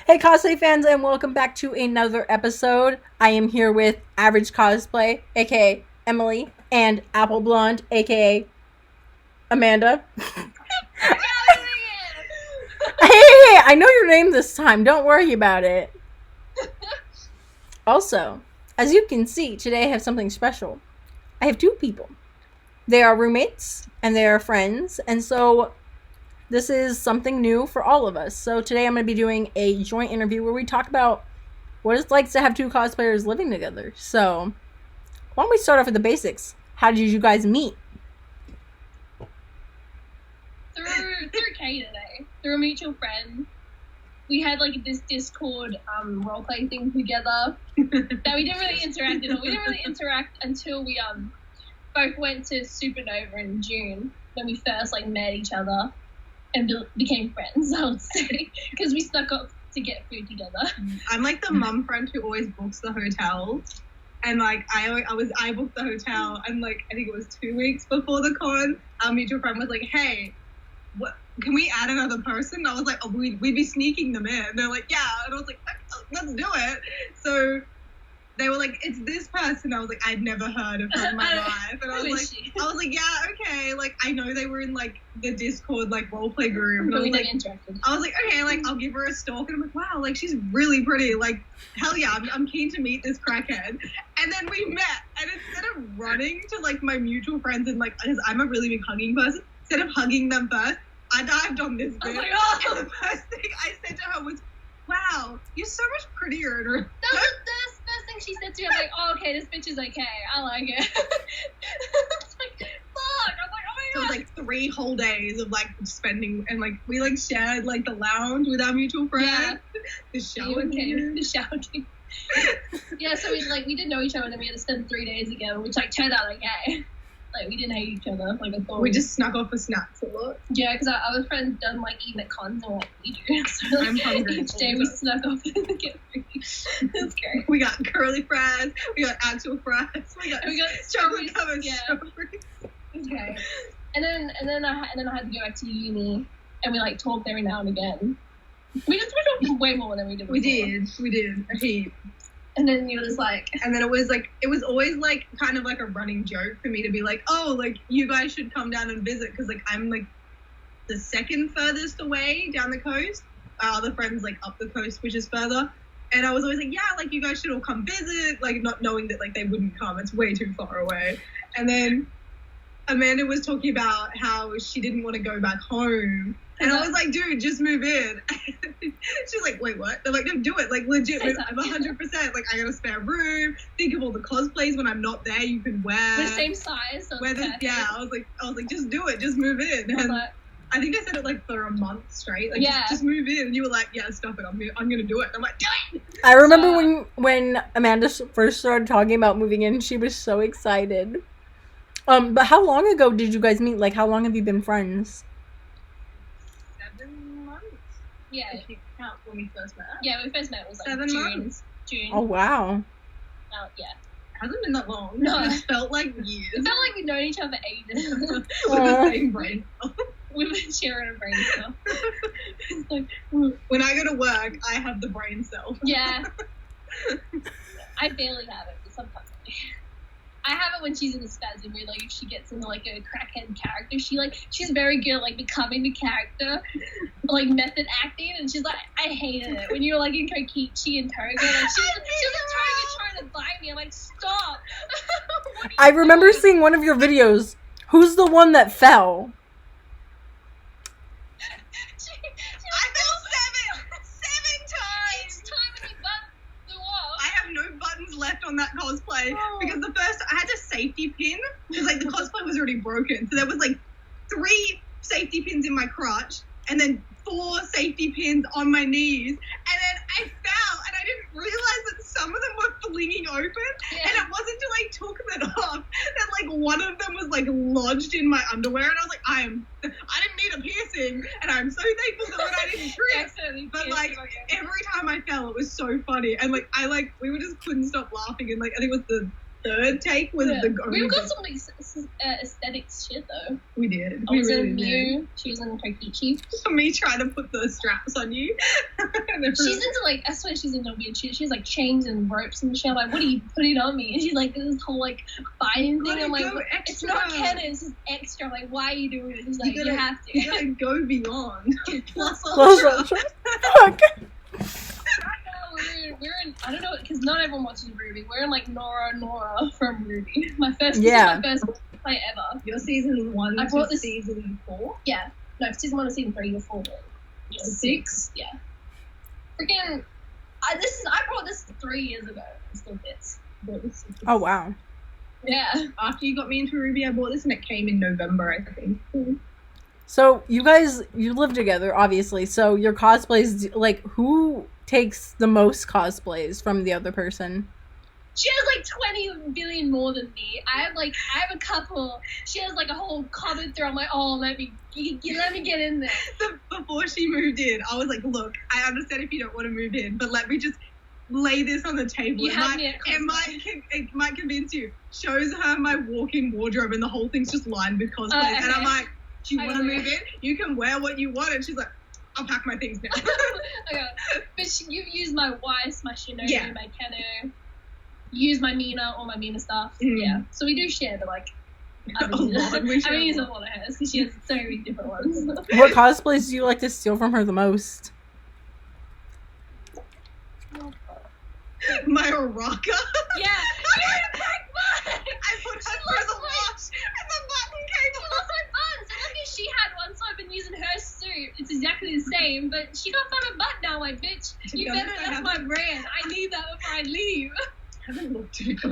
Hey Cos-Say fans, and welcome back to another episode. I am here with Average Cosplay, aka Emily, and Appleblonde, aka Amanda. Hey, I know your name this time. Don't worry about it. Also, as you can see, today I have something special. I have two people. They are roommates and they are friends, and so this is something new for all of us. So today I'm going to be doing a joint interview where we talk about what it's like to have two cosplayers living together. So why don't we start off with the basics? How did you guys meet? Through Kay today, through a mutual friend. We had like this Discord roleplay thing together that we didn't really interact at all. We didn't really interact until we both went to Supernova in June when we first like met each other and became friends, I would say, because we snuck up to get food together. I'm like the mum friend who always books the hotel, and like I booked the hotel, and like I think it was 2 weeks before the con, our mutual friend was like, "Hey, what? Can we add another person?" I was like, "Oh, we'd be sneaking them in." They're like, "Yeah," and I was like, "Let's do it." So they were like, "It's this person." I was like, I'd never heard of her in my life, and I was like, "Yeah, okay." Like I know they were in like the Discord like roleplay group, and I was like, "Okay, like I'll give her a stalk," and I'm like, "Wow, like she's really pretty. Like hell yeah, I'm keen to meet this crackhead." And then we met, and instead of running to like my mutual friends and like, because I'm a really big hugging person, instead of hugging them first, I dived on this bitch. Like, oh. And the first thing I said to her was, "Wow, you're so much prettier." That was the first thing she said to me. I'm like, "Oh, okay, this bitch is okay. I like it." It's like, fuck. I'm like, oh my god. So it was like 3 whole days of like spending, and like we like shared like the lounge with our mutual friend. Yeah. The shower came. The shower came. Yeah, so we didn't know each other, and then we had to spend 3 days together, which like turned out okay. Like we didn't hate each other. Like I thought. We just snuck off for snacks a lot. Yeah, because our friends don't like eating at cons and like we do. So like, I'm hungry. Each day we snuck off and get food. That's great. We got curly fries. We got actual fries. We got chocolate covered strawberries. Okay. And then I had to go back to uni, and we like talked every now and again. We talked way more than we did before. We did a heap. And then you were just like, and then it was always like kind of like a running joke for me to be like, "Oh, like you guys should come down and visit," because like I'm like the second furthest away down the coast. Our other friends like up the coast, which is further. And I was always like, "Yeah, like you guys should all come visit," like not knowing that like they wouldn't come. It's way too far away. And then Amanda was talking about how she didn't want to go back home. And I was like, "Dude, just move in." She's like, "Wait, what?" They're like, "No, do it. Like, legit, I'm 100%. Like, I got a spare room. Think of all the cosplays when I'm not there. You can wear the same size. So yeah, I was like, just do it. Just move in." And I think I said it like for a month straight. Like, just move in. And you were like, "Yeah, stop it. I'm gonna do it." And I'm like, "Do it." I remember when Amanda first started talking about moving in, she was so excited. But how long ago did you guys meet? Like, how long have you been friends? 7 months. Yeah. If you count when we first met. Yeah, when we first met it was like 7 months. June. Oh wow. Yeah. It hasn't been that long. No. It felt like years. It felt like we've known each other ages. With the same brain cell. We've been sharing a brain cell. It's like, when I go to work, I have the brain cell. Yeah. I barely have it, but sometimes I have it when she's in the spasm where like if she gets into like a crackhead character, she's very good at like becoming the character, like method acting, and she's like, I hated it when you're like in Kokichi and Toga, like she's like trying to bite me. I'm like, stop. I remember seeing one of your videos. Who's the one that fell? I fell 7 times. Each time when you flew off. I have no buttons left on that cosplay because the first I had to safety pin because like the cosplay was already broken, so there was like 3 safety pins in my crotch and then 4 safety pins on my knees, and then I fell and I didn't realize that some of them were flinging open, and it wasn't until I took them off that like one of them was like lodged in my underwear, and I was like, I didn't need a piercing, and I'm so thankful that I didn't trip. But like every time I fell, it was so funny, and like we just couldn't stop laughing, and like I think it was third take was the We've got some like aesthetic shit though. We did. I We was really in did. Mew. She was in Kokichi. Me trying to put the straps on you. She's into like, I swear she's into weird shit. She's like chains and ropes and shit. I'm like, what are you putting on me? And she's like, this whole like fighting thing. I'm like, it's not canon, it's just extra. I'm like, why are you doing it? She's like, you have to. You gotta go beyond. Plus Plus ultra. Fuck. We're in, I don't know, because not everyone watches Ruby. We're in like Nora from Ruby. My first play ever. Your season 1 I brought this season 4? Yeah. No, season 1 and season 3 or 4. Yeah, 6? Yeah. Freaking, I brought this 3 years ago. It still fits. Oh wow. Yeah. After you got me into Ruby, I bought this and it came in November, I think. So you live together, obviously. So your cosplays, like, who takes the most cosplays from the other person? She has like 20 billion more than me. I have a couple. She has like a whole comment through. I'm like, oh, let me get in there. Before she moved in, I was like, look, I understand if you don't want to move in, but let me just lay this on the table. It might convince you. Shows her my walk-in wardrobe and the whole thing's just lined with cosplays. Okay. And I'm like, do you want to move in? You can wear what you want. And she's like, I'll pack my things now. Okay. But you use my Weiss, my Shinobi, my Kenu. You use my Mina, all my Mina stuff. Mm. Yeah. So we do share, but like, I use a lot of hers because she has so many different ones. What cosplays do you like to steal from her the most? My Uraka. Yeah. I put her through the wash and the button came She off. lost my buttons. And lucky she had one, so I've been using her suit. It's exactly the same, but she got find a button now, like, bitch. You better, that's my brand. I need that before I leave. I haven't looked at it.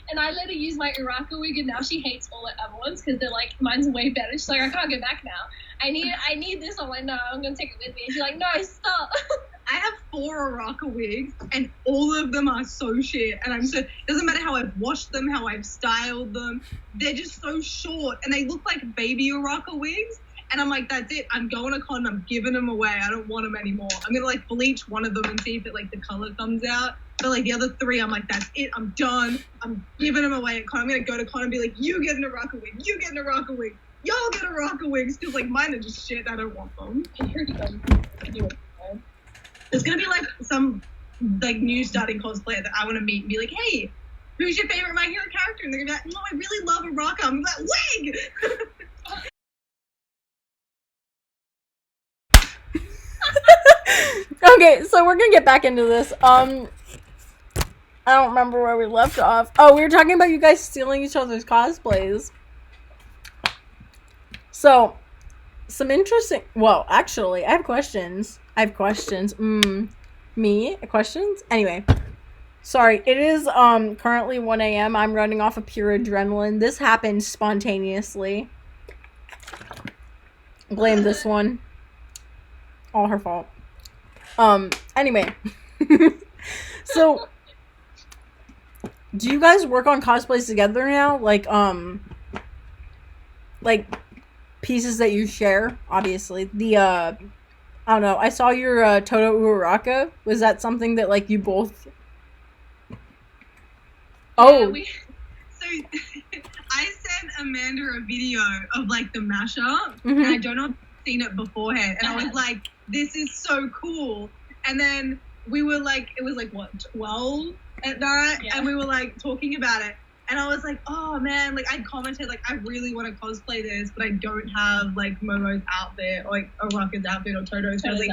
And I let her use my Uraka wig, and now she hates all the other ones because they're like, mine's way better. She's like, I can't go back now. I need this. I'm like, no, I'm gonna take it with me. And she's like, no, stop. I have 4 Uraka wigs, and all of them are so shit. And it doesn't matter how I've washed them, how I've styled them. They're just so short, and they look like baby Uraka wigs. And I'm like, that's it. I'm going to con. I'm giving them away. I don't want them anymore. I'm gonna like bleach one of them and see if it like the color comes out. But like the other 3, I'm like, that's it. I'm done. I'm giving them away at con. I'm gonna go to con and be like, you get an Uraka wig. You get an Uraka wig. Y'all get Uraka wigs because like mine are just shit. I don't want them. There's gonna be like some like new starting cosplayer that I want to meet and be like, hey, who's your favorite My Hero character? And they're gonna be like, no, I really love Uraka. I'm like, wig. Okay, so we're gonna get back into this. I don't remember where we left off. Oh, we were talking about you guys stealing each other's cosplays. So, some interesting... Well, actually, I have questions. Questions? Anyway. Sorry, it is currently 1 a.m. I'm running off of pure adrenaline. This happened spontaneously. Blame this one. All her fault. Anyway. So, do you guys work on cosplays together now? Like pieces that you share, obviously. I don't know, I saw your Toto Uraraka. Was that something that, like, you both... Oh! Yeah, So, I sent Amanda a video of, like, the mashup, Mm-hmm. and I don't know if I've seen it beforehand, and I was like, this is so cool. And then we were, like, it was, like, what, 12 at night? Yeah. And we were, like, talking about it. And I was like, oh, man, like, I commented, like, I really want to cosplay this, but I don't have, like, Momo's outfit, or, like, Uraka's outfit, or Toto's. I was like,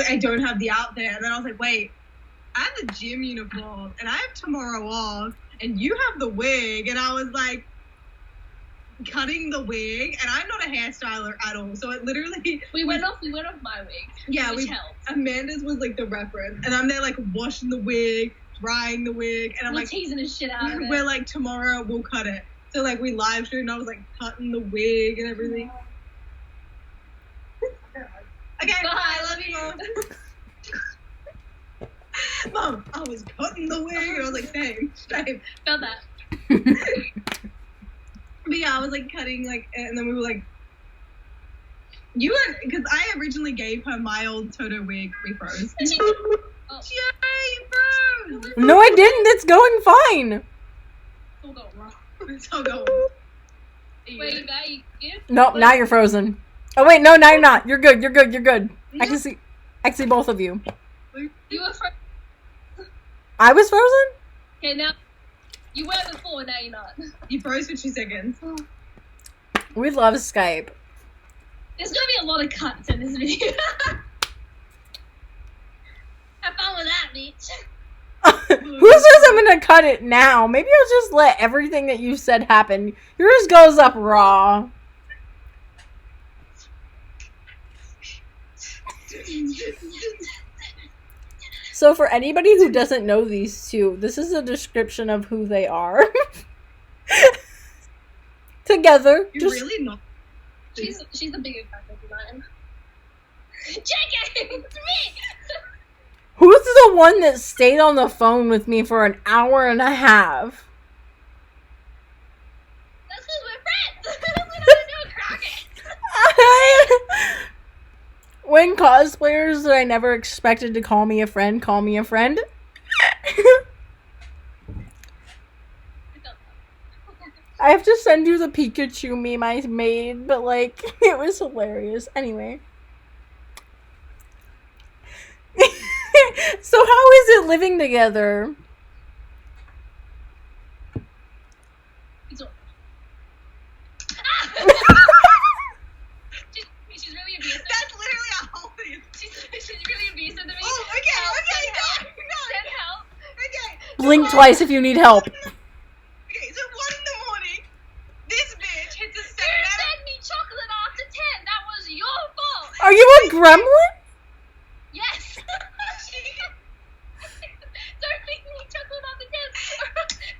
I don't have the outfit. And then I was like, wait, I have the gym uniform, and I have tomorrow off, and you have the wig. And I was like, cutting the wig, and I'm not a hairstyler at all, so it literally... We went off my wig. Yeah, which helped. Amanda's was, like, the reference, and I'm there, like, washing the wig, drying the wig, and I'm we're like, teasing the shit out of it. we're like, tomorrow we'll cut it. So like we live streamed and I was like cutting the wig and everything. Okay, bye, I love you. Mom, I was cutting the wig and I was like, same. Felt that. But yeah, I was like cutting, like, and then we were like, you were, because I originally gave her my old Toto wig, we froze. Oh. Yeah, you froze. No, I didn't. It's going fine. It's all going wrong. It's all going. Wait, you back? You good? Nope, now you're frozen. Oh wait, no, now you're not. You're good. You're good. You're good. I can see both of you. You were frozen. I was frozen? Okay, now you were before. Now you're not. You froze for 2 seconds. We love Skype. There's gonna be a lot of cuts in this video. Have fun with that, bitch. Who says I'm gonna cut it now? Maybe I'll just let everything that you said happen. Yours goes up raw. So for anybody who doesn't know these two, this is a description of who they are. Together. You're really not. She's the bigger character than I am. JK, it's me. Who's the one that stayed on the phone with me for an hour and a half? That's because we're friends. We don't do a crack. When cosplayers that I never expected to call me a friend call me a friend. I have to send you the Pikachu meme I made, but like, it was hilarious. Anyway. So how is it living together? It's all she's really abusive. That's literally a whole thing. She's really abusive to me. Oh, okay, Help, okay, send help. no. Send help. Okay. Blink twice if you need help. Okay, so 1 in the morning, this bitch hits a You 7 out sent me chocolate after 10. That was your fault. Are you a gremlin? Yes. Don't make me chocolate after 10.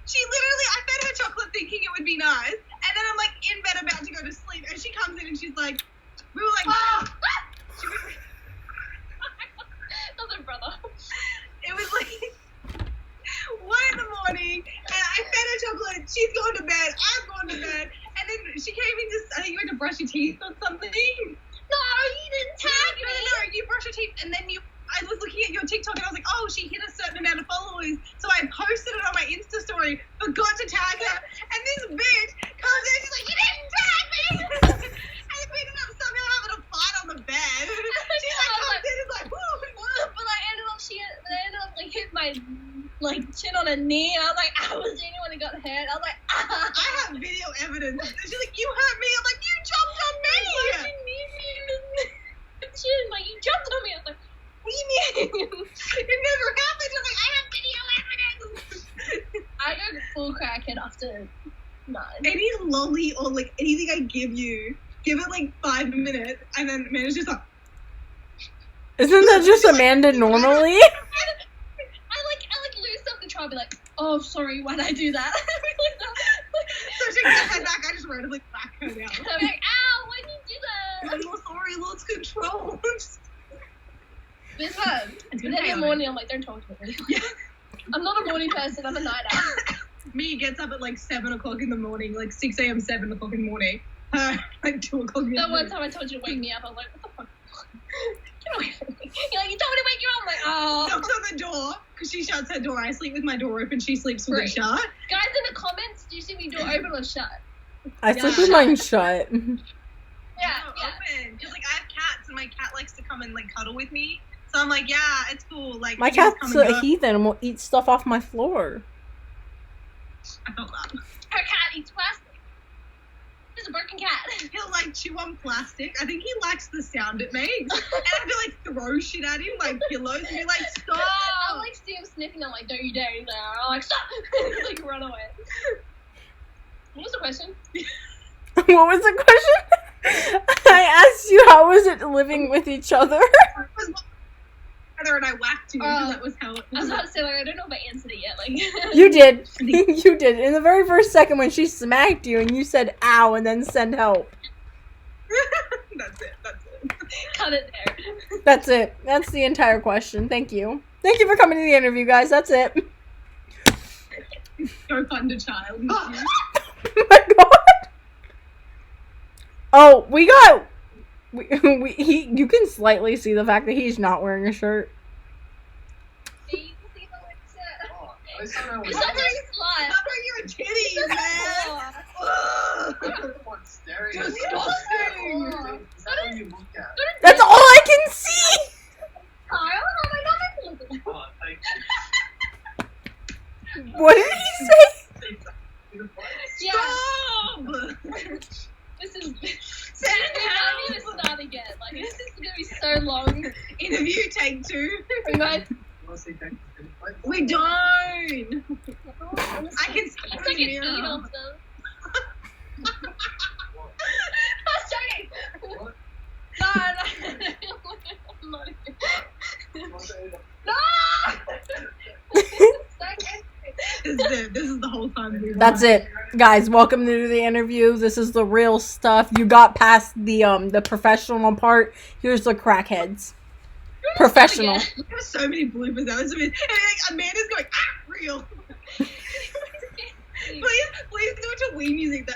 She literally, I fed her chocolate thinking it would be nice, and then I'm like in bed about to go to sleep, and she comes in and she's like, we were like, Another brother. it was like 1 in the morning, and I fed her chocolate, she's going to bed, I'm going to bed, and then she came in I think you went to brush your teeth or something. No, you didn't tag me. No, you brush your teeth, and then I was looking at your TikTok and I was like, oh, she hit a certain amount of followers. So I posted it on my Insta story, forgot to tag her. And this bitch comes in and she's like, you didn't tag me! And we ended up somehow having a fight on the bed. She comes in and is like, woo! But I ended up, like, hit my, like, chin on a knee. And I was like, I was the only one who got hurt. I was like, I have video evidence. She's like, you hurt me. I'm like, you jumped on me! Why did you need me in the chin? Like, you jumped on me. I was like, what do you mean? It never happened. I'm like, I have video evidence. I go full crackhead after 9. Any lolly or like anything I give you, give it like 5 minutes, and then Amanda's just like, Isn't that just Amanda normally? I lose self-control. I'll be like, oh, sorry, why'd I do that? so she gets her back, I just randomly back her down. I'll be like, ow, why'd you do that? I'm so sorry, lost control. This hurt. And then in the morning, I'm like, don't talk to me. I'm not a morning person, I'm a night owl. Me gets up at like 7 o'clock in the morning, like 6 a.m., 7 o'clock in the morning. Like 2 o'clock in the That morning. one time I told you to wake me up, I was like, what the fuck? Get away from me. You're like, you told me to wake you up. I'm like, oh. Knocks on the door, because she shuts her door. I sleep with my door open, she sleeps with it shut. Guys, in the comments, do you see me door open or shut? I sleep with mine shut. Yeah, Open. Because like I have cats, and my cat likes to come and like cuddle with me. So I'm like, yeah, it's cool. Like My you just cat's come and a go. heathen and will eat stuff off my floor. I felt that. Her cat eats plastic. She's a broken cat. He'll like chew on plastic. I think he likes the sound it makes. And I feel like throw shit at him, like pillows, and be like, stop. I like see him sniffing. I'm like, don't you dare there. I'm like, stop. Like run away. What was the question? What was the question? I asked you how was it living with each other? And I whacked you. That was how it I was about to say, like, I don't know if I answered it yet. Like, You did. You did. In the very first second when she smacked you and you said ow and then send help. That's it. cut it there. That's it. That's the entire question. Thank you. Thank you for coming to the interview, guys. That's it. Go fund a child. Oh my god. Oh, we got... you can slightly see the fact that he's not wearing a shirt. See, you can see the lips. It's such a slut. Cover your titties, man. Disgusting. That's all I can see. Kyle, how am I not meant to look at that? What did he say? Yeah. Stop. This is. Send I need to help. start again. Like, this is gonna be so long. Interview take 2. We might. We don't. I can It's like an eat off them. I'm joking. No, no. I'm not even. No! This is the whole time. That's it, guys. Welcome to the interview. This is the real stuff. You got past the professional part. Here's the crackheads. Professional. There's so many bloopers out. And like Amanda's going, real. please go to Wii music. The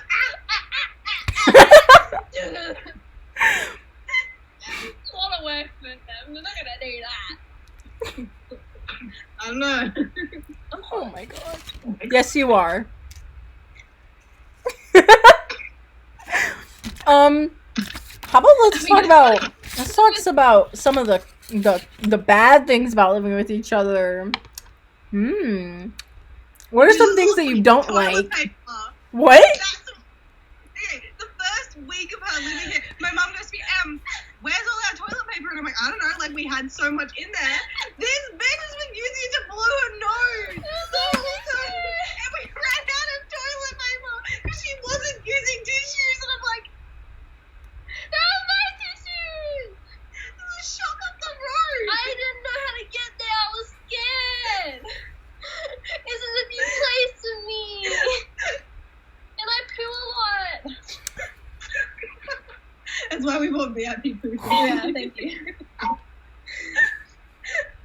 It's a lot of work for them. We're not gonna do that. I don't know. Oh my god. Yes, you are. How about let's talk about some of the bad things about living with each other. What are some things that you don't like? What? Okay, the first week of her living here, my mum goes to me, where's all our toilet paper? And I'm like, I don't know, like we had so much in there. This bitch has been using it to blow her nose. And we ran out of toilet paper because she wasn't using tissues. And I'm like, That was my tissues! there's a shop up the road. I didn't know how to get there. I was scared. This is a new place for me. And I poo a lot. That's why we bought VIP food. Yeah, thank you.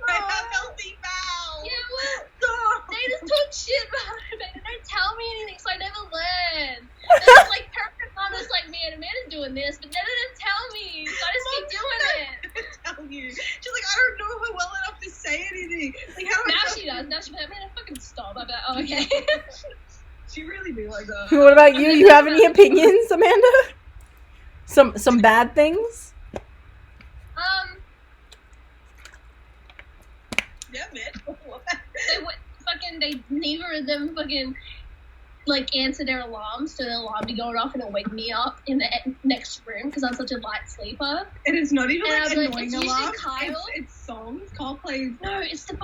I have healthy bowels. Yeah, well, Stop. they just talk shit about it. They don't tell me anything, so I never learn. It's like perfect mom is like, man, Amanda's doing this, but they didn't tell me, so I just keep doing it. Tell you. She's like, I don't know her well enough to say anything. Like, how do I Now tell she you? does. Now she's like, man, fucking stop. I'm like, oh, okay. She really be like that. What about you? You have any opinions, Amanda? Some bad things? Yeah, man. They neither of them fucking like answer their alarms, so their alarm be going off and it'll wake me up in the next room because I'm such a light sleeper. And it's not even And like I was like, annoying it's usually alarms. Kyle. It's songs. Kyle plays. No, it's the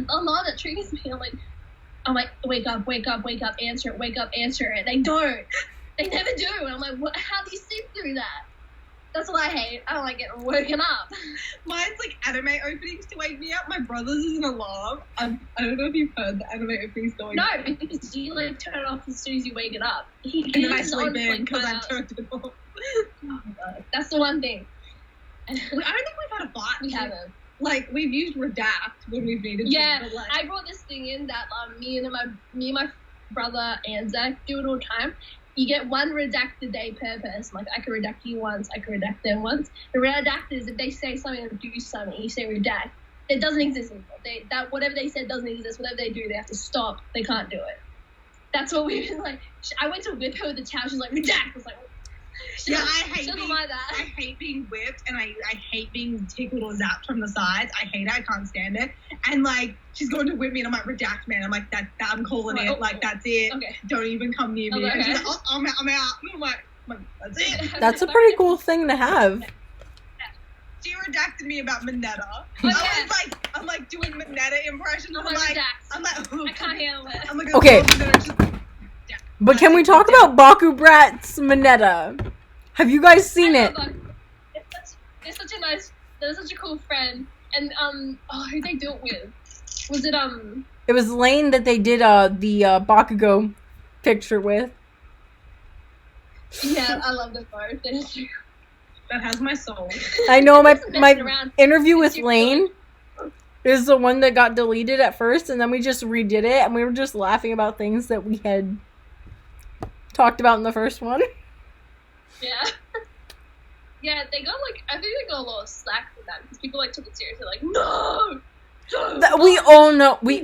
alarm that triggers me. I'm like, wake up, answer it, wake up, answer it. They don't. They never do. And I'm like, what? How do you sleep through that? That's what I hate. I don't like getting woken up. Mine's like anime openings to wake me up. My brother's is an alarm. I don't know if you've heard the anime openings going. No, because you like turn it off as soon as you wake it up. And then I sleep in because I turned it off. Oh my god, that's the one thing. I don't think we've had a fight. We haven't. Like we've used redact when we've needed Yeah, to. But like, I brought this thing in that me and my brother and Zach do it all the time. You get one redact a day per person. Like, I can redact you once, I can redact them once. The redact is if they say something or do something, you say redact. It doesn't exist anymore. Whatever they said doesn't exist. Whatever they do, they have to stop. They can't do it. That's what we've been like. I went to whip her with the towel. She's like, redact. I was like, yeah, I hate something being, like that. I hate being whipped and I hate being tickled or zapped from the sides. I hate it. I can't stand it. And like, she's going to whip me and I'm like, redact, man. I'm like, that I'm calling it. Like, that's it. Okay. Don't even come near me. Okay. And she's like, oh, I'm out. And I'm like, that's it. That's a pretty cool thing to have. She redacted me about Minetta. Okay. I'm like doing Minetta impressions. I'm I'm like, like, redact. I'm like, I can't handle it. I'm like, Okay. Minetta. But can we talk about Baku Brat's Minetta? Have you guys seen it? They're such a cool friend. And who'd they do it with? Was it It was Lane that they did the Bakugo picture with. Yeah, I love the photo. That has my soul. I know my Messing around. interview with It's your Lane is the one that got deleted at first, and then we just redid it, and we were just laughing about things that we had talked about in the first one. Yeah. Yeah, they got I think they got a lot of slack for that because people took it seriously. Like, no, We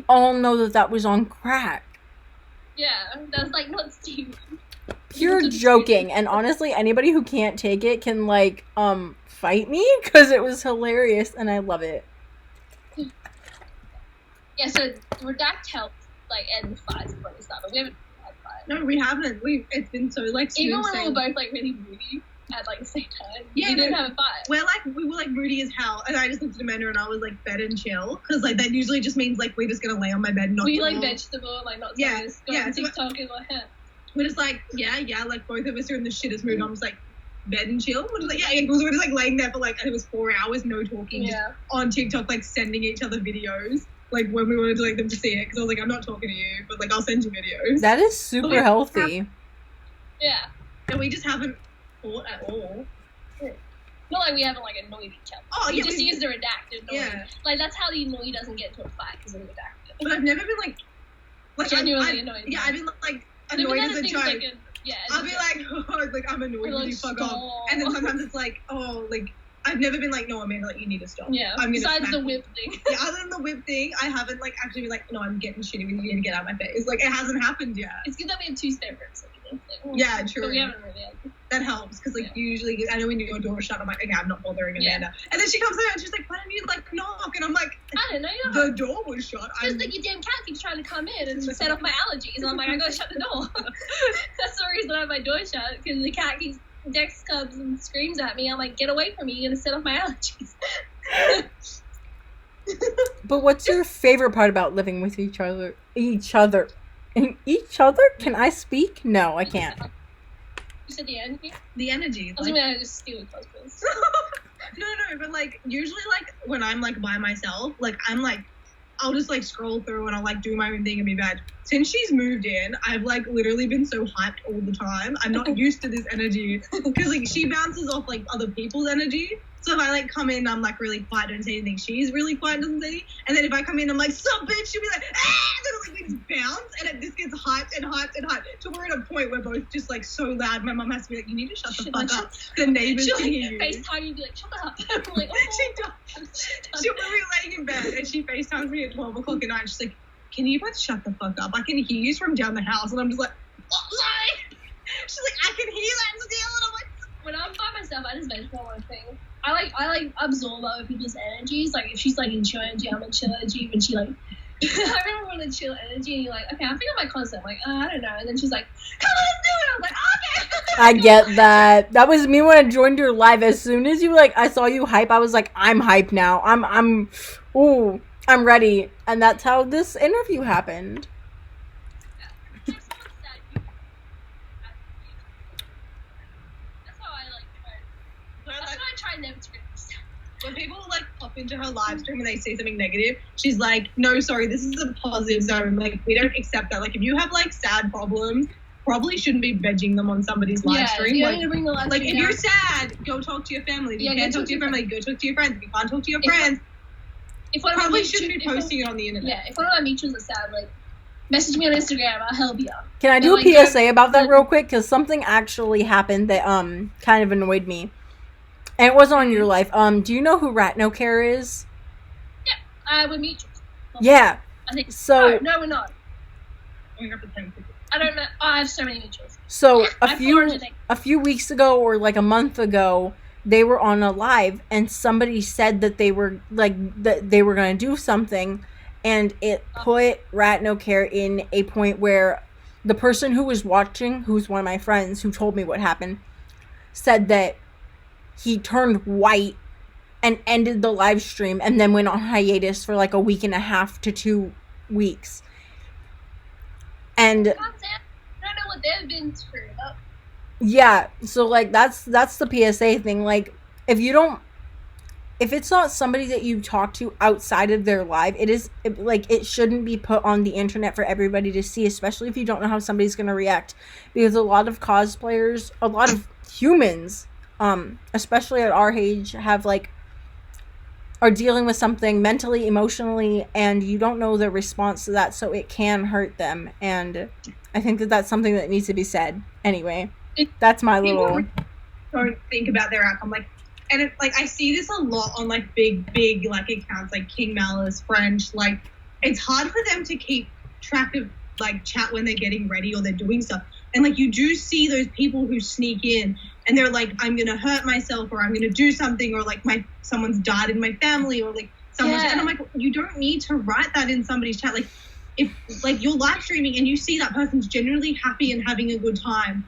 all know that was on crack. Yeah, that's like not Steven. Pure joking, and honestly, anybody who can't take it can like fight me because it was hilarious and I love it. Yeah, so redact helped like end fights and stuff, but we haven't had fights. No, we haven't. It's been so like even when we were both like really moody at like the same time. Yeah, we didn't have a fight. We were like moody as hell, and I just looked at Amanda and I was like bed and chill, because like that usually just means like we're just gonna lay on my bed and not. We like vegetable, like not serious. Go on TikTok and like. We're just like like both of us are in the shittest mood. I'm just like bed and chill. We're just like because we're just like laying there for like I think it was 4 hours, no talking, just on TikTok, like sending each other videos. Like when we wanted to like them to see it, because I was like, I'm not talking to you, but like I'll send you videos. That is super healthy. Yeah, and we just haven't fought at all. Not like we haven't like annoyed each other. Oh, we just used the redacted. Yeah, like that's how the annoyed doesn't get into a fight because of the redacted. But I've never been like genuinely annoyed. Yeah, I've been like annoyed as a joke. I'll be like, oh, like I'm annoyed with you, fuck off. And then sometimes it's like, oh, like. I've never been like, no, Amanda, like, you need to stop. Yeah, besides the whip thing. Yeah, other than the whip thing, I haven't, like, actually been like, no, I'm getting shitty with you, you need to get out of my face. Like, it hasn't happened yet. It's good that we have two favorites. Like, yeah, true. But we haven't really had. That helps, because, like, usually, I know when your door is shut, I'm like, okay, I'm not bothering Amanda. And then she comes out and she's like, why don't you, like, knock? And I'm like, I don't know. The door was shut. Just like your damn cat keeps trying to come in and set off my allergies. And I'm like, I gotta shut the door. That's the reason I have my door shut, because the cat keeps Dex comes and screams at me. I'm like, get away from me, you're gonna set off my allergies. But what's your favorite part about living with each other? Each other? Can I speak? No, I can't. You said the energy? The energy. I was gonna just steal it. No, but like usually like when I'm like by myself, like I'm like I'll just like scroll through and I'll like do my own thing and be bad. Since she's moved in, I've like literally been so hyped all the time. I'm not used to this energy because like she bounces off like other people's energy. So if I like come in, I'm like really quiet, don't say anything. She's really quiet, doesn't say anything. And then if I come in, I'm like, sup, bitch, she'll be like, ah! And then like we just bounce, and it just gets hyped and hyped and hyped. So we're at a point where both just like so loud. My mum has to be like, you need to shut the fuck up. The neighbors can hear you. FaceTime you, be like, shut up. I'm like, oh, she does. She'll be laying in bed and she FaceTimes me at 12 o'clock at night. She's like, can you both shut the fuck up? I can hear you from down the house. And I'm just like, oh, sorry. She's like, I can hear that still. And I'm like, when I'm by myself, I just make one thing. I absorb other people's energies. Like if she's like in chill energy, I'm in chill energy. When she like, I remember when in chill energy, and you're like, okay, I think I might concept. I'm like, I don't know. And then she's like, come on, let's do it. I was like, okay. I get that. That was me when I joined your live. As soon as you like, I saw you hype. I was like, I'm hype now. I'm ready. And that's how this interview happened. When people like pop into her live stream and they say something negative, she's like, no, sorry, this is a positive zone. Like, we don't accept that. Like, if you have like sad problems, probably shouldn't be vegging them on somebody's live stream. You like, need to bring the live like stream if you're sad, go talk to your family. If you can't talk to your family, go talk to your friends. If you can't talk to your friends, probably shouldn't be posting it on the internet. Yeah, if one of my mutuals is sad, like, message me on Instagram, I'll help you. Can I do a PSA about that real quick? Because something actually happened that kind of annoyed me. And it was on your life. Do you know who Rat No Care is? Yeah, we're mutuals. Yeah. I think so. No, we're not. I don't know. Oh, I have so many mutuals. So a few weeks ago, or like a month ago, they were on a live, and somebody said that they were going to do something, and it put Rat No Care in a point where the person who was watching, who's one of my friends who told me what happened, said that he turned white and ended the live stream and then went on hiatus for like a week and a half to 2 weeks. And I don't know what they've been through. Yeah, so like that's the PSA thing. Like if it's not somebody that you talk to outside of their live, it shouldn't be put on the internet for everybody to see, especially if you don't know how somebody's going to react. Because a lot of cosplayers, a lot of humans, especially at our age, are dealing with something mentally, emotionally, and you don't know the response to that, so it can hurt them. And I think that that's something that needs to be said. Anyway, that's my little. Don't think about their outcome. Like, and it, like I see this a lot on like big like accounts like King Malice, French. Like it's hard for them to keep track of like chat when they're getting ready or they're doing stuff. And like you do see those people who sneak in and they're like, I'm gonna hurt myself or I'm gonna do something or like someone's died in my family or like someone's and I'm like, you don't need to write that in somebody's chat. Like if like you're live streaming and you see that person's genuinely happy and having a good time,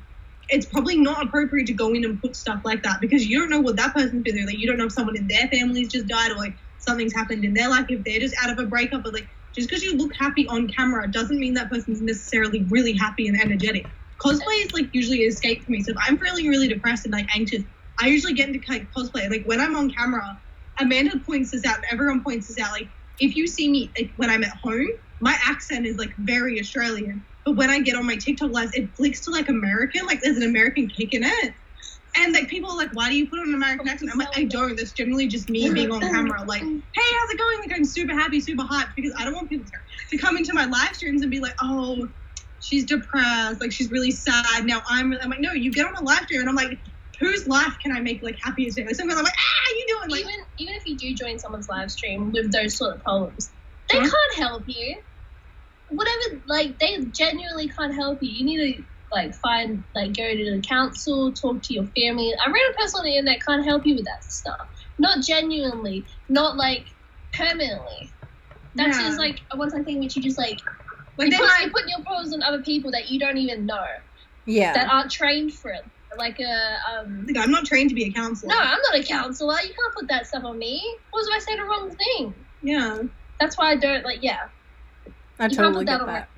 it's probably not appropriate to go in and put stuff like that because you don't know what that person's been through. Like you don't know if someone in their family's just died or like something's happened in their life, if they're just out of a breakup. But like just because you look happy on camera doesn't mean that person's necessarily really happy and energetic. Cosplay is like usually an escape for me. So if I'm feeling really depressed and like anxious, I usually get into like cosplay. Like when I'm on camera, Amanda points this out and everyone points this out. Like if you see me like, when I'm at home, my accent is like very Australian. But when I get on my TikTok lives, it flicks to like American, like there's an American kick in it. And like people are like, why do you put on an American accent? I'm like, I don't. That's generally just me being on camera. Like, hey, how's it going? Like I'm super happy, super hyped because I don't want people to come into my live streams and be like, oh, she's depressed, like she's really sad. Now I'm like, no, you get on a live stream and I'm like, whose life can I make like happiest day? Like sometimes I'm like, how you doing? Like, even if you do join someone's live stream with those sort of problems, they can't help you. Whatever, like they genuinely can't help you. You need to like find, like go to the council, talk to your family. A random person on the internet can't help you with that stuff. Not genuinely, not like permanently. That's just like a one-time thing which you just like you're putting your problems on other people that you don't even know. Yeah. That aren't trained for it. Like I'm not trained to be a counselor. No, I'm not a counselor. You can't put that stuff on me. What if I say the wrong thing? Yeah. That's why I don't like. Yeah. I totally get that.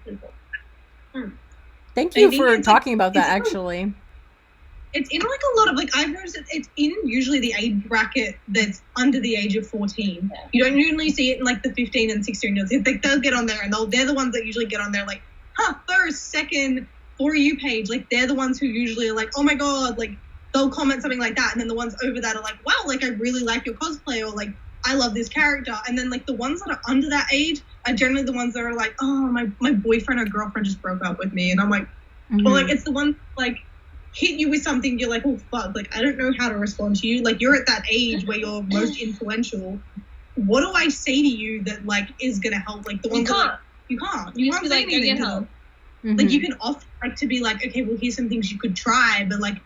Thank you for talking about that. Actually, it's in like a lot of like I've noticed it's in usually the age bracket that's under the age of 14. Yeah. You don't usually see it in like the 15 and 16-year-olds. Like they'll get on there and they're the ones that usually get on there like, first, second, For You page. Like they're the ones who usually are like, oh my god, like they'll comment something like that, and then the ones over that are like, wow, like I really like your cosplay, or like I love this character. And then like the ones that are under that age are generally the ones that are like, oh, my boyfriend or girlfriend just broke up with me, and I'm like, or like it's the one like hit you with something, you're like, oh fuck, like I don't know how to respond to you. Like you're at that age where you're most influential. What do I say to you that like is gonna help? Like the ones you can't say anything to them. Like you can offer like to be like, okay, well here's some things you could try, but like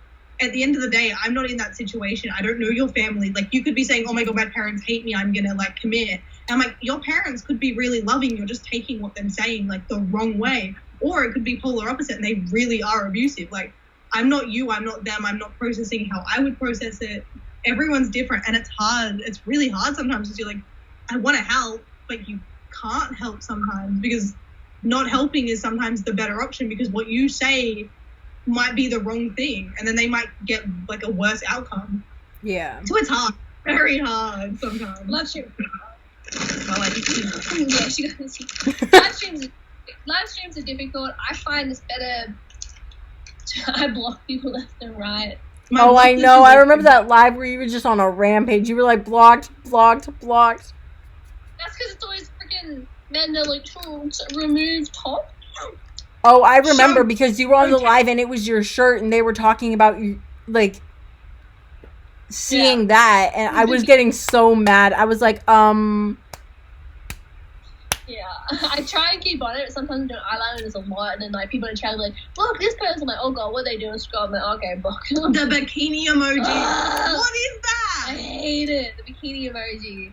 at the end of the day, I'm not in that situation. I don't know your family. Like you could be saying, oh my god, my parents hate me, I'm gonna like commit. And I'm like, your parents could be really loving, you're just taking what they're saying like the wrong way. Or it could be polar opposite and they really are abusive. Like I'm not you, I'm not them, I'm not processing how I would process it. Everyone's different and it's hard. It's really hard sometimes because you're like, I want to help, but you can't help sometimes because not helping is sometimes the better option because what you say might be the wrong thing and then they might get like a worse outcome. Yeah. So it's hard. Very hard sometimes. Live stream. Yeah, she doesn't see. Live streams are difficult. I find it's better I block people left and right. I know. I remember that live where you were just on a rampage. You were like blocked. That's because it's always freaking men that like remove top. Oh, I remember because you were on the live and it was your shirt and they were talking about you, like, seeing that, and I was getting so mad. I was like, Yeah, I try and keep on it, but sometimes doing eyeliner is a lot, and then like people in chat are like, look, this person, I'm like, oh god, what are they doing? Scroll, I'm like, okay, block. The bikini emoji. What is that? I hate it. The bikini emoji.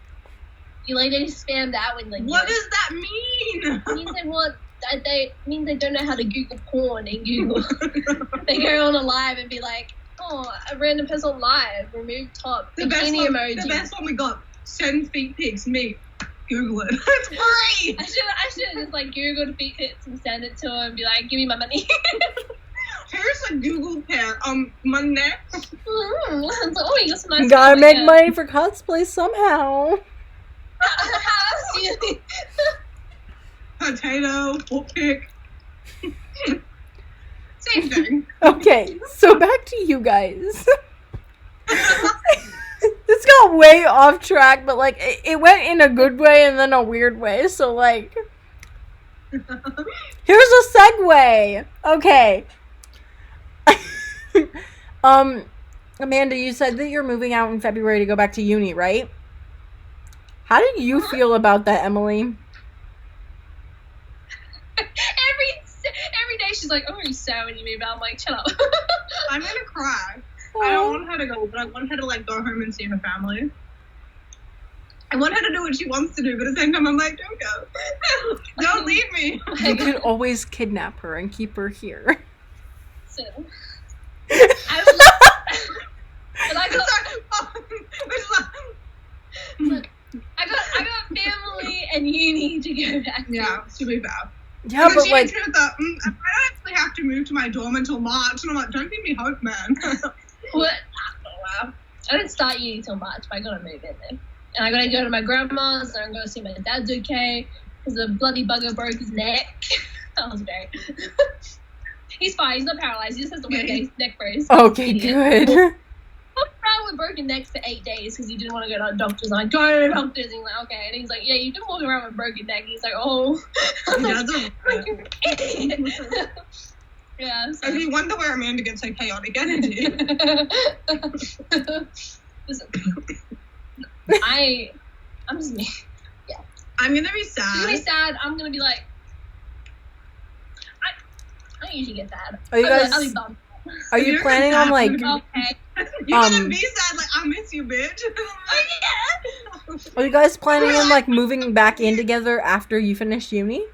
You like they spam that when like. What does that mean? It means they want. Means they don't know how to Google porn in Google. They go on a live and be like, oh, a random person live, remove top, bikini emoji. The best one we got, send feet pics, me. Google it. It's free! I should have just like Googled feet pics and send it to him and be like, give me my money. Here's a Google pair Monday. Oh, you got some nice gotta make money for cosplay somehow. Potato, foot pick. Same thing. Okay, so back to you guys. This got way off track, but like it went in a good way and then a weird way. So like, here's a segue. Okay. Amanda, you said that you're moving out in February to go back to uni, right? How did you feel about that, Emily? Every day she's like, "Oh, you're sad when you move out." I'm like, "Shut up." I'm gonna cry. I don't want her to go, but I want her to like go home and see her family. I want her to do what she wants to do, but at the same time, I'm like, don't go. Don't leave me. You could always kidnap her and keep her here. So, I was but I got family and uni to go back to. Yeah, to be fair. Yeah, but like, I don't actually have to move to my dorm until March, and I'm like, don't give me hope, man. What? Oh, wow. I didn't start uni till March, but I gotta move in there. And I gotta go to my grandma's, and I'm gonna see my dad's okay, because the bloody bugger broke his neck. That was very... He's fine, he's not paralyzed, he just has to wear a neck brace. Okay, good. I walked around with broken necks for 8 days, because he didn't want to go to the doctors. I'm like, go to the doctors, and he's like, okay. And he's like, yeah, you've been walking around with a broken neck. And he's like, oh. You're an idiot. Yeah, so. And you wonder where Amanda gets her chaotic energy. Listen, I'm just me. Yeah. I'm gonna be sad. You're gonna be sad. I'm gonna be like, I don't usually get sad. Are you guys? I'll be bummed. Are you planning on like? Okay. You're gonna be sad, like I miss you, bitch. Oh yeah. Are you guys planning on like moving back in together after you finish uni?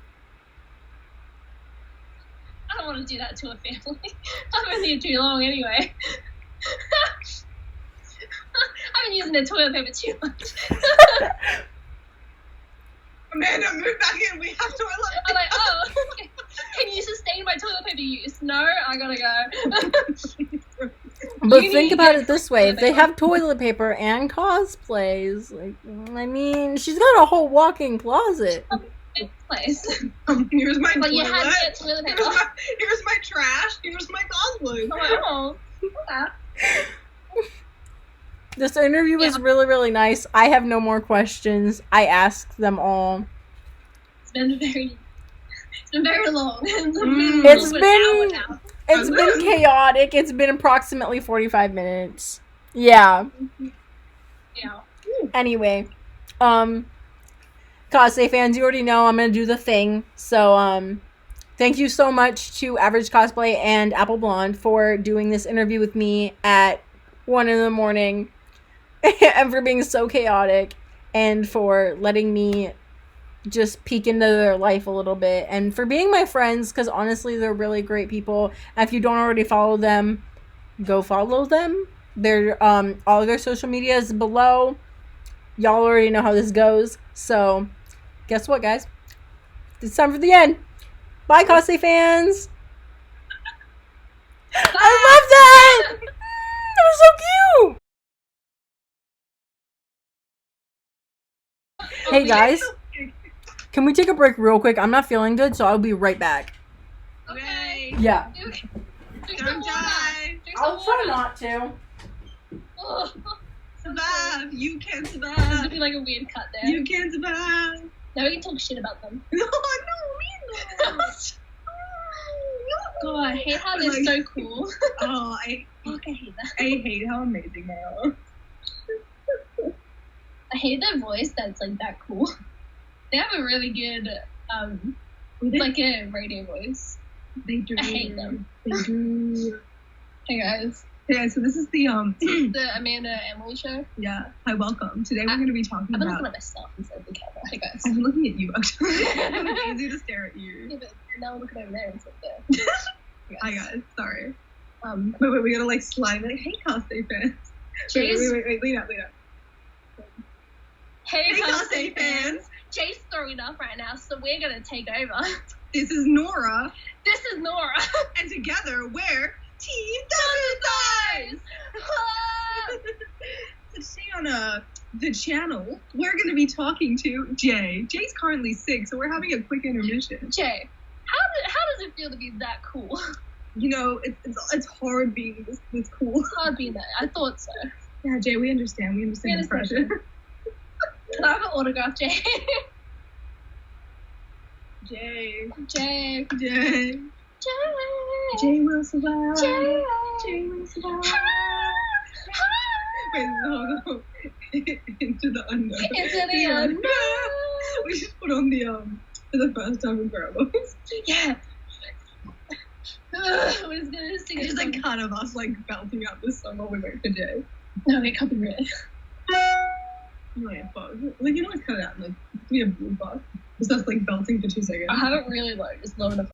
I don't want to do that to a family. I've been here too long anyway. I've been using the toilet paper too much. Amanda, move back in. We have toilet paper. I'm like, oh, can you sustain my toilet paper use? No, I gotta go. But think about it this way: if they have toilet paper and cosplays, like, I mean, she's got a whole walk-in closet. Place. Here's my But toilet. you had to get toilet paper. Here's my trash. Here's my cosplay. I'm like, oh, okay. This interview was really, really nice. I have no more questions. I asked them all. It's been very long. It's been chaotic. It's been approximately 45 minutes. Yeah. Yeah. Anyway, Cos-Say fans, you already know I'm gonna do the thing. So, thank you so much to Average Cosplay and appleblonde for doing this interview with me at 1 a.m. and for being so chaotic and for letting me just peek into their life a little bit and for being my friends, because honestly they're really great people. And if you don't already follow them, go follow them. They're all their social media is below. Y'all already know how this goes. So guess what, guys, it's time for the end. Bye, Cos-Say fans. Bye. I love that. That was so cute. Hey guys, can we take a break real quick? I'm not feeling good, so I'll be right back. Okay. Yeah. Don't die. I'll try not to. Survive. You can There's survive. gonna be like a weird cut there. You can survive. Now we can talk shit about them. No, God, I hate how they're Like- so cool. Oh, I hate that. I hate how amazing they are. I hate their voice that's like that cool. They have a really good, like a radio voice. They do. I hate them. They do. Hey guys, Yeah, so this is the the Amanda Emily show. yeah. Hi, welcome. Today we're going to be talking I've been about. looking at myself instead of the camera. Hey guys. I've been looking at you actually. It's easy to stare at you. Yeah, but now I'm looking over there instead of there. Hi guys, sorry. Um, Wait, we gotta like slide like, hey, Cos-Say fans. Jay's, Wait, lean up. hey, Hey, Cos-Say Cos-Say fans. Jay's throwing up right now, so we're gonna take over. This is Nora, This is Nora. and together we're Team Thunder So today on the channel, we're gonna be talking to Jay. Jay's currently sick, so we're having a quick intermission. Jay, how does it feel to be that cool? You know, it's hard being this cool. It's hard being that. I thought so. Yeah, Jay, we understand. We understand the pressure. Can I have an autograph, Jay? Jay. Jay. Jay. Jay. Jay will survive. Jay. Jay will survive. Wait, no. Into the unknown. Into the unknown. We should put on the for the first time in Grandma's. Yeah. We're just gonna sing It's just a cut of us like belting out this song while we wait for Jay. No, get copyright. Oh yeah, fuck. Like you know, it's cut it out. Like we have blue bar. It's just like belting for 2 seconds. I have it really low, just low enough.